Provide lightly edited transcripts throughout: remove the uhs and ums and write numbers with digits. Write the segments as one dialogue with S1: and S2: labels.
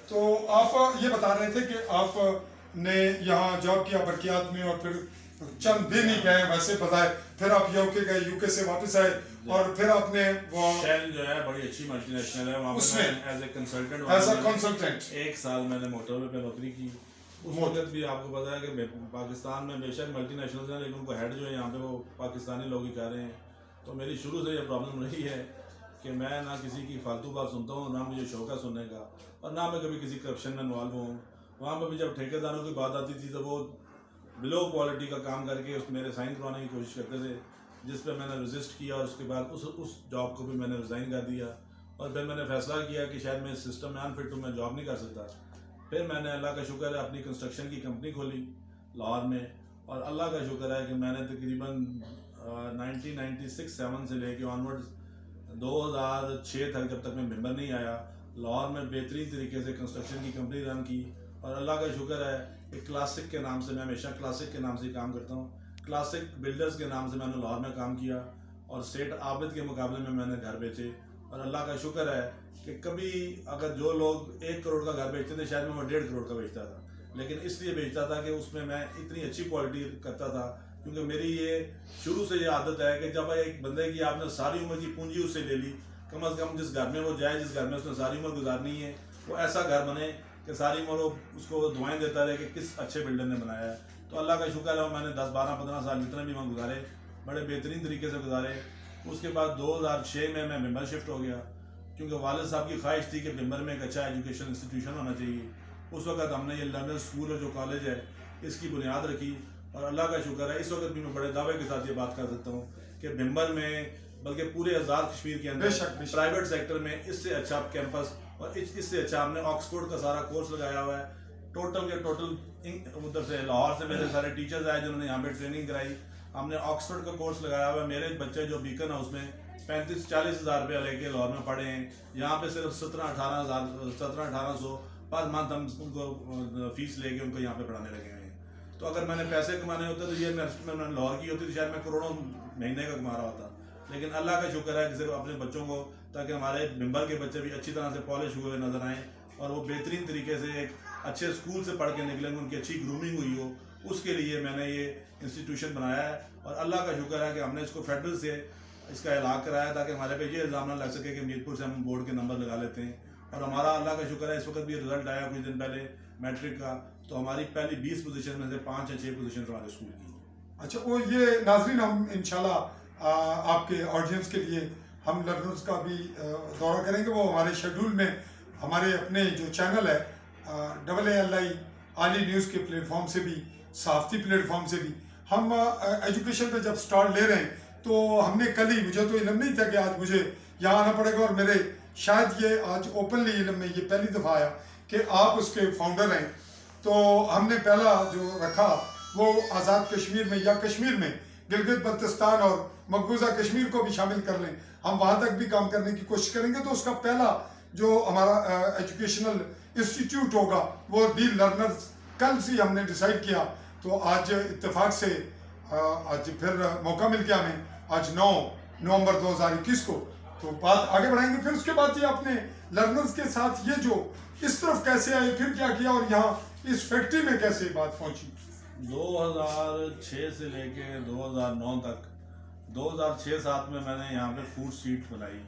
S1: تو آپ یہ بتا رہے تھے کہ آپ نے یہاں جاب کیا برقیات میں اور پھر چند دن ہی گئے ویسے بظاہر، پھر آپ یوکے گئے، یوکے سے واپس آئے اور پھر آپ نے وہ
S2: شیل جو ہے بڑی اچھی ملٹی نیشنل ہے، وہاں
S1: اس
S2: پہ
S1: میں
S2: میں as a consultant
S1: as a consultant
S2: 1 سال میں نے موٹر وے پہ نوکری کی. اس وقت بھی آپ کو پتا ہے کہ پاکستان میں بے شک ملٹی نیشنلز ہیں لیکن ان کو ہیڈ جو ہے یہاں پہ وہ پاکستانی لوگ ہی کہہ رہے ہیں. تو میری شروع سے یہ پرابلم رہی ہے کہ میں نہ کسی کی فالتو بات سنتا ہوں، نہ مجھے شوق ہے سننے کا، اور نہ میں کبھی کسی کرپشن میں انوالو ہوں. وہاں پہ بھی جب ٹھیکیداروں کی بات آتی تھی تو وہ بلو کوالٹی کا کام کر کے اس میرے سائن کروانے کی کوشش کرتے تھے، جس پہ میں نے رجسٹ کیا اور اس کے بعد اس جاب کو بھی میں نے ریزائن کر دیا. اور پھر میں نے فیصلہ کیا کہ شاید میں اس سسٹم میں انفٹ ہوں، میں جاب نہیں کر سکتا. پھر میں نے اللہ کا شکر ہے اپنی کنسٹرکشن کی کمپنی کھولی لاہور میں، اور اللہ کا شکر ہے کہ میں نے تقریباً 1996-7 سے لے کے آنورڈ 2006 تک، جب تک میں ممبر نہیں آیا، لاہور میں بہترین طریقے سے کنسٹرکشن کی کمپنی رن کی. اور اللہ کا شکر ہے کہ کلاسک کے نام سے، میں ہمیشہ کلاسک کے نام سے ہی کام کرتا ہوں، کلاسک بلڈرز کے نام سے میں نے لاہور میں کام کیا، اور سیٹ عابد کے مقابلے میں نے گھر بیچے. اور اللہ کا شکر ہے کہ کبھی اگر جو لوگ 1 کروڑ کا گھر بیچتے تھے شاید میں وہ 1.5 کروڑ کا بیچتا تھا، لیکن اس لیے بیچتا تھا کہ اس میں اتنی اچھی کوالٹی کرتا تھا. کیونکہ میری یہ شروع سے یہ عادت ہے کہ جب ایک بندے کی آپ نے ساری عمر کی پونجی اس سے لے لی، کم از کم جس گھر میں وہ جائے، جس گھر میں اس نے ساری عمر گزارنی ہے، وہ ایسا گھر بنے کہ ساری عمر وہ اس کو دعائیں دیتا رہے کہ کس اچھے بلڈر نے بنایا ہے. تو اللہ کا شکر ہے میں نے 10-12-15 سال جتنے بھی وہاں گزارے بڑے بہترین طریقے سے گزارے. اس کے بعد 2006 میں ممبر شفٹ ہو گیا، کیونکہ والد صاحب کی خواہش تھی کہ ممبر میں ایک اچھا ایجوکیشن انسٹیٹیوشن ہونا چاہیے. اس وقت ہم نے یہ لرنر اسکول اور جو کالج ہے اس کی بنیاد رکھی، اور اللہ کا شکر ہے اس وقت بھی میں بڑے دعوے کے ساتھ یہ بات کر سکتا ہوں کہ ممبر میں بلکہ پورے آزاد کشمیر کے اندر پرائیویٹ سیکٹر میں اس سے اچھا کیمپس اور اس سے اچھا ہم نے آکسفورڈ کا سارا کورس لگایا ہوا ہے. ٹوٹل کے ٹوٹل ادھر سے لاہور سے میرے سارے ٹیچرز آئے جنہوں نے یہاں پہ ٹریننگ کرائی. ہم نے آکسفورڈ کا کورس لگایا ہوا ہے. میرے بچے جو بیکن ہاؤس میں 35-40 ہزار روپیہ لے کے لاہور میں پڑھے ہیں، یہاں پہ صرف 17-18 سو پر منتھ ہم ان کو فیس لے کے ان کو یہاں پہ پڑھانے لگے ہوئے ہیں. تو اگر میں نے پیسے کمانے ہوتے تو یہ میں نے لاہور کی ہوتی تو شاید میں کروڑوں مہینے کا کما رہا ہوتا. لیکن اللہ کا شکر ہے کہ صرف اپنے بچوں کو، تاکہ ہمارے ممبر کے بچے بھی اچھی طرح سے پالش ہوئے نظر آئیں اور وہ بہترین طریقے سے ایک اچھے اسکول سے پڑھ کے نکلیں، ان کی اچھی گرومنگ ہوئی ہو، اس کے لیے میں نے یہ انسٹیٹیوشن بنایا ہے. اور اللہ کا شکر ہے کہ ہم نے اس کو فیڈرل سے اس کا اعلاق کرایا تاکہ ہمارے پہ یہ الزام نہ لگ سکے کہ میرپور سے ہم بورڈ کے نمبر لگا لیتے ہیں. اور ہمارا اللہ کا شکر ہے اس وقت بھی رزلٹ آیا کچھ دن پہلے میٹرک کا، تو ہماری پہلی 20 پوزیشن میں سے 5 یا 6 پوزیشن ہمارے اسکول کی.
S1: اچھا، وہ یہ ناظرین ہم انشاءاللہ آپ کے آڈینس کے لیے ہم لرنرز کا بھی دورہ کریں گے. وہ ہمارے شیڈول میں ہمارے اپنے جو چینل ہے AALI عالی نیوز کے پلیٹ فارم سے بھی، صحافتی پلیٹ فارم سے بھی ہم ایجوکیشن پہ جب سٹارٹ لے رہے ہیں تو ہم نے کل ہی، مجھے تو علم نہیں تھا کہ آج مجھے یہاں آنا پڑے گا، اور میرے شاید یہ آج اوپنلی علم میں یہ پہلی دفعہ آیا کہ آپ اس کے فاؤنڈر ہیں. تو ہم نے پہلا جو رکھا وہ آزاد کشمیر میں یا کشمیر میں گلگت بلتستان اور مقبوضہ کشمیر کو بھی شامل کر لیں، ہم وہاں تک بھی کام کرنے کی کوشش کریں گے. تو اس کا پہلا جو ہمارا ایجوکیشنل انسٹیٹیوٹ ہوگا وہ دی لرنرز، کل سے ہم نے ڈیسائیڈ کیا. تو آج اتفاق سے آج پھر موقع مل گیا ہمیں، آج 9 نومبر 2021 کو تو بات آگے بڑھائیں گے. پھر اس کے بعد یہ اپنے لرنرز کے ساتھ یہ جو اس طرف کیسے آئے، پھر کیا کیا، اور یہاں اس فیکٹری میں کیسے بات پہنچی.
S2: 2006 سے لے کے 2009 تک، 2006-7 میں نے یہاں پہ فوڈ اسٹریٹ بنائی.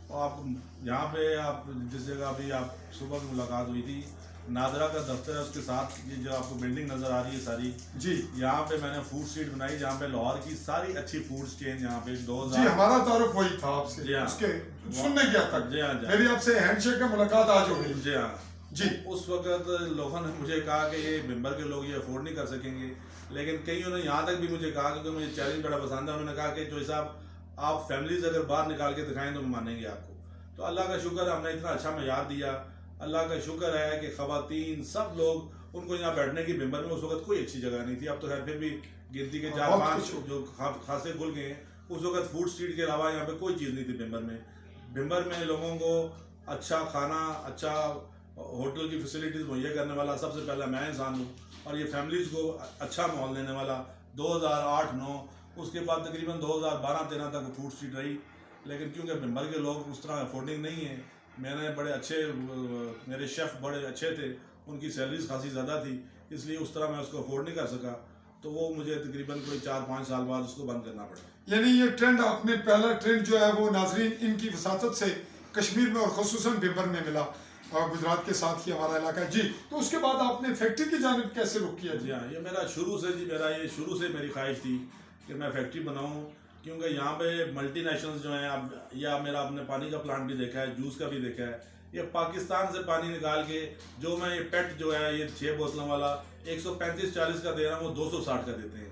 S2: اور آپ یہاں پہ آپ جس جگہ ابھی آپ صبح کی ملاقات ہوئی تھی، نادرا کا دفتر ہے، اس کے ساتھ یہ جو آپ کو بلڈنگ نظر آ رہی ہے ساری،
S1: جی
S2: یہاں پہ میں نے فوڈ اسٹریٹ بنائی جہاں پہ لاہور کی ساری اچھی فوڈ چین یہاں پہ
S1: جی ہمارا تعارف وہی تھا آپ سے، اس کے سننے کیا تک میری آپ سے ہینڈ شیک کا ملاقات آج ہو گئی.
S2: جی ہاں
S1: جی.
S2: اس وقت لوگوں نے مجھے کہا کہ یہ ممبر کے لوگ یہ افورڈ نہیں کر سکیں گے، لیکن کئیوں نے یہاں تک بھی مجھے کہا، کیونکہ مجھے چیلنج بڑا پسند ہے، انہوں نے کہا کہ جوئی صاحب آپ فیملیز اگر باہر نکال کے دکھائیں تو ہم مانیں گے آپ کو. تو اللہ کا شکر ہے ہم نے اتنا اچھا معیار دیا. اللہ کا شکر ہے کہ خواتین سب لوگ ان کو یہاں بیٹھنے کی ممبر میں اس وقت کوئی اچھی جگہ نہیں تھی. اب تو خیر پھر بھی گنتی کے 4-5 جو خاصے کھل گئے ہیں. اس وقت فوڈ اسٹریٹ کے علاوہ یہاں پہ کوئی چیز نہیں تھی ممبر میں. ممبر میں لوگوں کو اچھا کھانا، اچھا ہوٹل کی فیسلٹیز مہیا کرنے والا سب سے پہلا میں انسان ہوں، اور یہ فیملیز کو اچھا ماحول دینے والا 2008-9، اس کے بعد تقریباً 2012-13 تک فوڈ اسٹریٹ رہی. لیکن کیونکہ ممبر کے لوگ اس طرح افورڈنگ نہیں ہیں میں نے بڑے اچھے میرے شیف بڑے اچھے تھے, ان کی سیلریز خاصی زیادہ تھی, اس لیے اس طرح میں اس کو افورڈ نہیں کر سکا, تو وہ مجھے تقریباً کوئی 4-5 سال بعد اس کو بند کرنا پڑا.
S1: یعنی یہ ٹرینڈ آپ نے پہلا ٹرینڈ جو ہے وہ ناظرین ان کی وساطت سے کشمیر میں اور خصوصاً بھمبر میں ملا, اور گجرات کے ساتھ ہی ہمارا علاقہ ہے. جی, تو اس کے بعد آپ نے فیکٹری کی جانب کیسے رخ کیا؟
S2: جی ہاں, یہ میرا شروع سے میری خواہش تھی کہ میں فیکٹری بناؤں, کیونکہ یہاں پہ ملٹی نیشنلز جو ہیں, اب یا میرا آپ نے پانی کا پلانٹ بھی دیکھا ہے, جوس کا بھی دیکھا ہے, یہ پاکستان سے پانی نکال کے جو میں یہ پیٹ جو ہے یہ 6 بوتلوں والا 135-40 کا دے رہا ہوں, وہ 260 کا دیتے ہیں.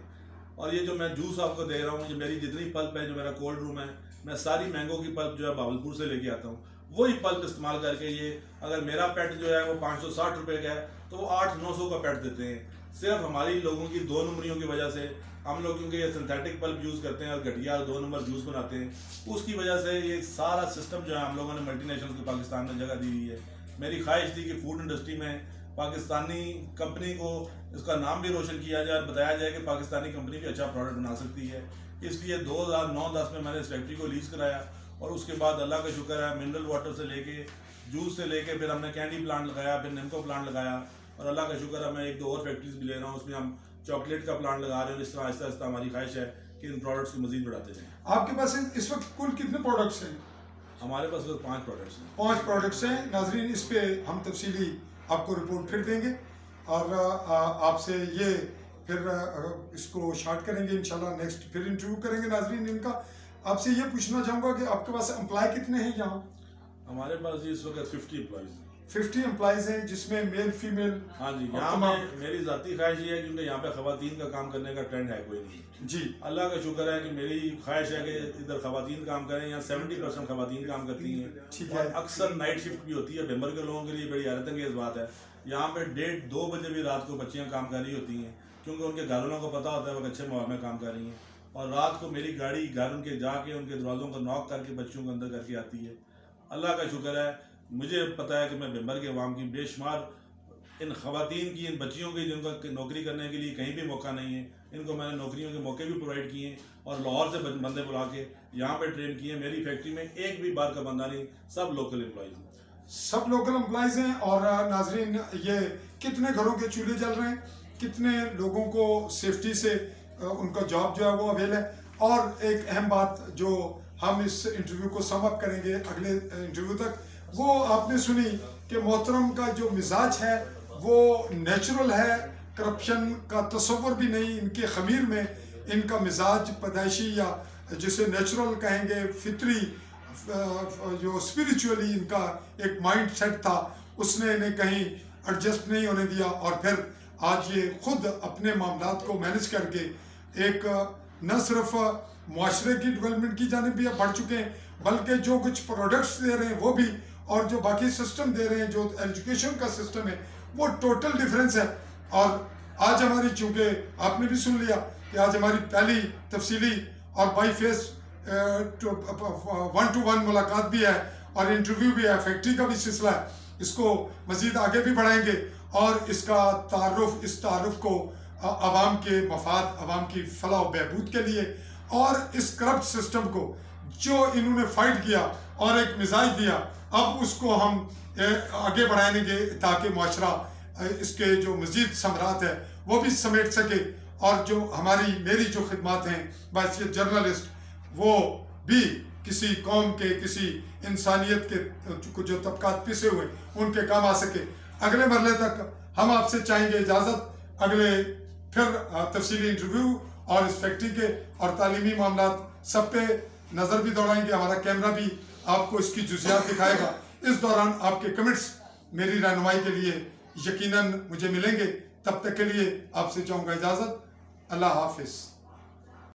S2: اور یہ جو میں جوس آپ کو دے رہا ہوں, یہ میری جتنی پلپ ہے, جو میرا کولڈ روم ہے, میں ساری مینگو کی پلپ جو ہے بھاولپور سے لے کے آتا ہوں. وہی پلپ استعمال کر کے یہ اگر میرا پیٹ جو ہے وہ 560 روپے کا ہے تو وہ 800-900 کا پیٹ دیتے ہیں. صرف ہماری لوگوں کی 2 نمبریوں کی وجہ سے, ہم لوگ کیونکہ یہ سنتھیٹک پلپ یوز کرتے ہیں اور گھٹیا 2 نمبر جوس بناتے ہیں, اس کی وجہ سے یہ سارا سسٹم جو ہے ہم لوگوں نے ملٹی نیشنل کو پاکستان میں جگہ دی ہوئی ہے. میری خواہش تھی کہ فوڈ انڈسٹری میں پاکستانی کمپنی کو اس کا نام بھی روشن کیا جائے اور بتایا جائے کہ پاکستانی کمپنی بھی اچھا پروڈکٹ بنا سکتی ہے. اس لیے 2009-10 میں نے اس فیکٹری کو لیز کرایا, اور اس کے بعد اللہ کا شکر ہے منرل واٹر سے لے کے جوس سے لے کے پھر ہم نے کینڈی پلانٹ لگایا, پھر نیمکو پلانٹ لگایا, اور اللہ کا شکر ہے میں 1-2 اور فیکٹریز بھی لے رہا ہوں, اس میں ہم چاکلیٹ کا پلانٹ لگا رہے ہیں. اس طرح آہستہ آہستہ ہماری خواہش ہے کہ ان پروڈکٹس کو مزید بڑھاتے جائیں.
S1: آپ کے پاس اس وقت کل کتنے پروڈکٹس ہیں؟
S2: ہمارے پاس 5 پروڈکٹس ہیں.
S1: 5 پروڈکٹس ہیں. ناظرین, اس پہ ہم تفصیلی آپ کو رپورٹ پھر دیں گے, اور آپ سے یہ پھر اس کو شارٹ کریں گے انشاءاللہ, نیکسٹ پھر انٹرویو کریں گے. ناظرین, ان کا آپ سے یہ پوچھنا چاہوں گا کہ آپ کے پاس امپلائی کتنے ہیں یہاں؟
S2: ہمارے پاس اس وقت 50 امپلائیز ہیں.
S1: 50 امپلائیز ہیں, جس میں میل فیمیل.
S2: ہاں جی, یہاں پہ میری ذاتی خواہش یہ ہے کیونکہ یہاں پہ خواتین کا کام کرنے کا ٹرینڈ ہے کوئی نہیں.
S1: جی,
S2: اللہ کا شکر ہے کہ میری خواہش ہے کہ ادھر خواتین کام کریں. یہاں 70% خواتین کام کرتی ہیں,
S1: ٹھیک ہے.
S2: اور اکثر نائٹ شفٹ بھی ہوتی ہے. بھمبر کے لوگوں کے لیے بڑی حیرت انگیز بات ہے, یہاں پہ 1:30-2 بجے بھی رات کو بچیاں کام کر رہی ہوتی ہیں, کیونکہ ان کے گھر والوں کو پتہ ہوتا ہے وہ اچھے ماحول میں کام کر رہی ہیں. اور رات کو میری گاڑی گھر ان کے جا کے ان کے دروازوں کو ناک کر کے بچوں کو اندر کر کے آتی ہے. اللہ کا شکر ہے, مجھے پتہ ہے کہ میں بھمبر کے عوام کی بے شمار ان خواتین کی, ان بچیوں کی جن کا نوکری کرنے کے لیے کہیں بھی موقع نہیں ہے, ان کو میں نے نوکریوں کے موقع بھی پرووائڈ کیے ہیں, اور لاہور سے بندے بلا کے یہاں پہ ٹرین کیے ہیں. میری فیکٹری میں ایک بھی بار کا بندہ نہیں, سب لوکل امپلائیز ہیں.
S1: سب لوکل امپلائیز ہیں. اور ناظرین, یہ کتنے گھروں کے چولہے جل رہے ہیں, کتنے لوگوں کو سیفٹی سے ان کا جاب جو ہے وہ اویل ہے. اور ایک اہم بات جو ہم اس انٹرویو کو سم اپ کریں گے اگلے انٹرویو تک, وہ آپ نے سنی کہ محترم کا جو مزاج ہے وہ نیچرل ہے, کرپشن کا تصور بھی نہیں ان کے خمیر میں. ان کا مزاج پیدائشی یا جسے نیچرل کہیں گے, فطری, جو اسپریچولی ان کا ایک مائنڈ سیٹ تھا, اس نے انہیں کہیں ایڈجسٹ نہیں ہونے دیا. اور پھر آج یہ خود اپنے معاملات کو مینج کر کے ایک نہ صرف معاشرے کی ڈیولپمنٹ کی جانب بھی بڑھ چکے ہیں, بلکہ جو کچھ پروڈکٹس دے رہے ہیں وہ بھی, اور جو باقی سسٹم دے رہے ہیں, جو ایجوکیشن کا سسٹم ہے, وہ ٹوٹل ڈیفرنس ہے. اور آج ہماری, چونکہ آپ نے بھی سن لیا کہ آج ہماری پہلی تفصیلی اور بائی فیس 1-to-1 ملاقات بھی ہے اور انٹرویو بھی ہے, فیکٹری کا بھی سلسلہ ہے. اس کو مزید آگے بھی بڑھائیں گے, اور اس کا تعارف کو عوام کے مفاد, عوام کی فلاح و بہبود کے لیے, اور اس کرپٹ سسٹم کو جو انہوں نے فائٹ کیا اور ایک مزاج دیا, اب اس کو ہم آگے بڑھائیں گے تاکہ معاشرہ اس کے جو مزید ثمرات ہے وہ بھی سمیٹ سکے. اور جو میری جو خدمات ہیں بحیثیت جرنلسٹ, وہ بھی کسی قوم کے, کسی انسانیت کے جو طبقات پسے ہوئے ان کے کام آ سکے. اگلے مرحلے تک ہم آپ سے چاہیں گے اجازت, اگلے پھر تفصیلی انٹرویو اور اس فیکٹری کے اور تعلیمی معاملات سب پہ نظر بھی دوڑائیں گے. ہمارا کیمرہ بھی آپ کو اس کی جزیات دکھائے گا. اس دوران آپ کے کمنٹس میری رہنمائی کے لیے یقیناً مجھے ملیں گے. تب تک کے لیے آپ سے چاہوں گا اجازت. اللہ حافظ.